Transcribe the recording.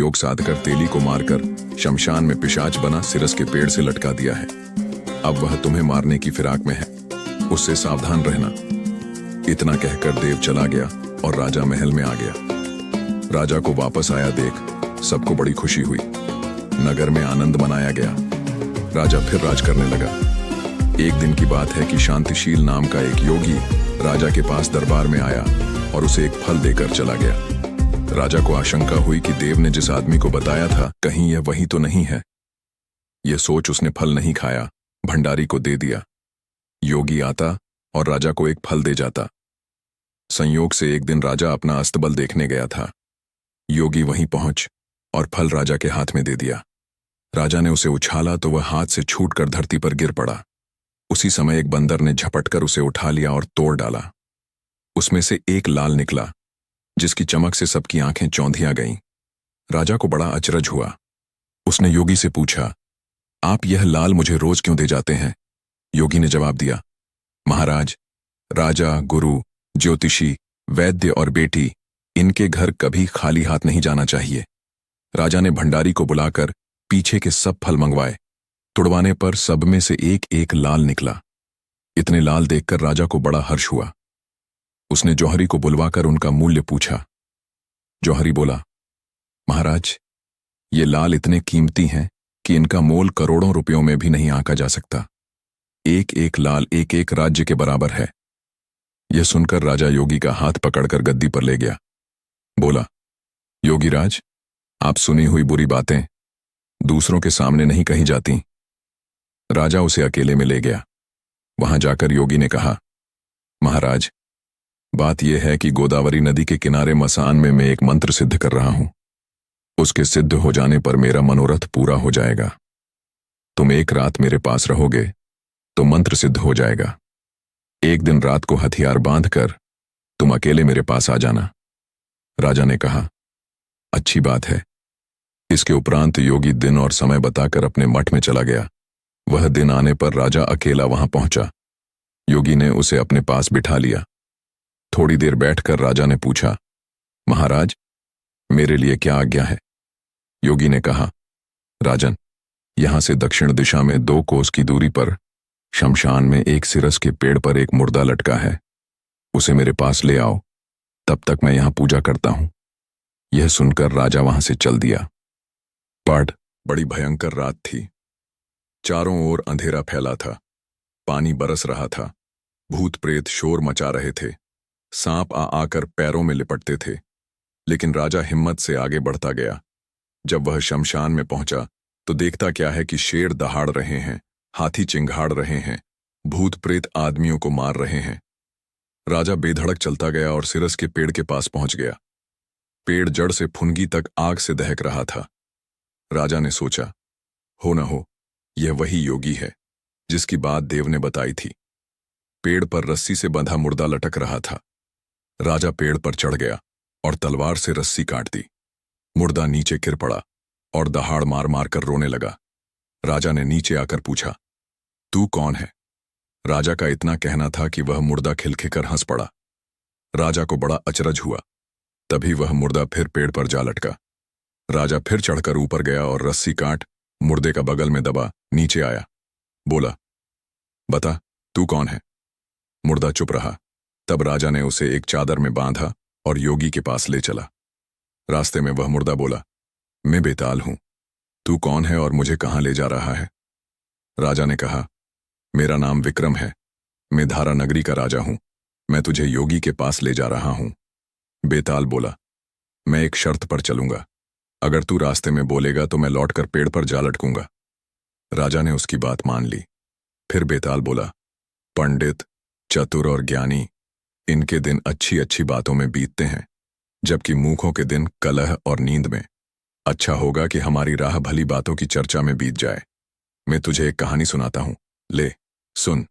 योग साधकर तेली को मारकर शमशान में पिशाच बना सिरस के पेड़ से लटका दिया है। अब वह तुम्हें मारने की फिराक में है, उससे सावधान रहना। इतना कहकर देव चला गया और राजा महल में आ गया। राजा को वापस आया देख सबको बड़ी खुशी हुई। नगर में आनंद मनाया गया। राजा फिर राज करने लगा। एक दिन की बात है कि शांतिशील नाम का एक योगी राजा के पास दरबार में आया और उसे एक फल देकर चला गया। राजा को आशंका हुई कि देव ने जिस आदमी को बताया था कहीं यह वही तो नहीं है। यह सोच उसने फल नहीं खाया, भंडारी को दे दिया। योगी आता और राजा को एक फल दे जाता। संयोग से एक दिन राजा अपना अस्तबल देखने गया था। योगी वहीं पहुंच और फल राजा के हाथ में दे दिया। राजा ने उसे उछाला तो वह हाथ से छूटकर धरती पर गिर पड़ा। उसी समय एक बंदर ने झपटकर उसे उठा लिया और तोड़ डाला। उसमें से एक लाल निकला, जिसकी चमक से सबकी आंखें चौंधिया गईं। राजा को बड़ा अचरज हुआ। उसने योगी से पूछा, आप यह लाल मुझे रोज क्यों दे जाते हैं? योगी ने जवाब दिया, महाराज, राजा, गुरु, ज्योतिषी, वैद्य और बेटी, इनके घर कभी खाली हाथ नहीं जाना चाहिए। राजा ने भंडारी को बुलाकर पीछे के सब फल मंगवाए। तुड़वाने पर सब में से एक एक लाल निकला। इतने लाल देखकर राजा को बड़ा हर्ष हुआ। उसने जौहरी को बुलवाकर उनका मूल्य पूछा। जौहरी बोला, महाराज, ये लाल इतने कीमती हैं कि इनका मोल करोड़ों रुपयों में भी नहीं आंका जा सकता। एक एक लाल एक एक राज्य के बराबर है। यह सुनकर राजा योगी का हाथ पकड़कर गद्दी पर ले गया। बोला, योगीराज, आप सुनी हुई बुरी बातें दूसरों के सामने नहीं कही जाती। राजा उसे अकेले में ले गया। वहां जाकर योगी ने कहा, महाराज, बात यह है कि गोदावरी नदी के किनारे मसान में मैं एक मंत्र सिद्ध कर रहा हूं। उसके सिद्ध हो जाने पर मेरा मनोरथ पूरा हो जाएगा। तुम एक रात मेरे पास रहोगे तो मंत्र सिद्ध हो जाएगा। एक दिन रात को हथियार बांधकर तुम अकेले मेरे पास आ जाना। राजा ने कहा, अच्छी बात है। इसके उपरांत योगी दिन और समय बताकर अपने मठ में चला गया। वह दिन आने पर राजा अकेला वहां पहुंचा। योगी ने उसे अपने पास बिठा लिया। थोड़ी देर बैठकर राजा ने पूछा, महाराज, मेरे लिए क्या आज्ञा है? योगी ने कहा, राजन, यहां से दक्षिण दिशा में 2 कोस की दूरी पर शमशान में एक सिरस के पेड़ पर एक मुर्दा लटका है। उसे मेरे पास ले आओ, तब तक मैं यहां पूजा करता हूं। यह सुनकर राजा वहां से चल दिया। पाठ। बड़ी भयंकर रात थी। चारों ओर अंधेरा फैला था। पानी बरस रहा था। भूत प्रेत शोर मचा रहे थे। सांप आ आकर पैरों में लिपटते थे। लेकिन राजा हिम्मत से आगे बढ़ता गया। जब वह शमशान में पहुंचा तो देखता क्या है कि शेर दहाड़ रहे हैं, हाथी चिंघाड़ रहे हैं, भूत प्रेत आदमियों को मार रहे हैं। राजा बेधड़क चलता गया और सिरस के पेड़ के पास पहुंच गया। पेड़ जड़ से फुनगी तक आग से दहक रहा था। राजा ने सोचा, हो न हो यह वही योगी है जिसकी बात देव ने बताई थी। पेड़ पर रस्सी से बंधा मुर्दा लटक रहा था। राजा पेड़ पर चढ़ गया और तलवार से रस्सी काट दी। मुर्दा नीचे गिर पड़ा और दहाड़ मार मार कर रोने लगा। राजा ने नीचे आकर पूछा, तू कौन है? राजा का इतना कहना था कि वह मुर्दा खिलखिलकर हंस पड़ा। राजा को बड़ा अचरज हुआ। तभी वह मुर्दा फिर पेड़ पर जा लटका। राजा फिर चढ़कर ऊपर गया और रस्सी काट मुर्दे का बगल में दबा नीचे आया। बोला, बता, तू कौन है? मुर्दा चुप रहा। तब राजा ने उसे एक चादर में बांधा और योगी के पास ले चला। रास्ते में वह मुर्दा बोला, मैं बेताल हूं। तू कौन है और मुझे कहां ले जा रहा है? राजा ने कहा, मेरा नाम विक्रम है। मैं धारा नगरी का राजा हूं। मैं तुझे योगी के पास ले जा रहा हूं। बेताल बोला, मैं एक शर्त पर चलूंगा। अगर तू रास्ते में बोलेगा तो मैं लौटकर पेड़ पर जा लटकूंगा। राजा ने उसकी बात मान ली। फिर बेताल बोला, पंडित, चतुर और ज्ञानी, इनके दिन अच्छी अच्छी बातों में बीतते हैं, जबकि मूर्खों के दिन कलह और नींद में। अच्छा होगा कि हमारी राह भली बातों की चर्चा में बीत जाए। मैं तुझे एक कहानी सुनाता हूं, ले सुन।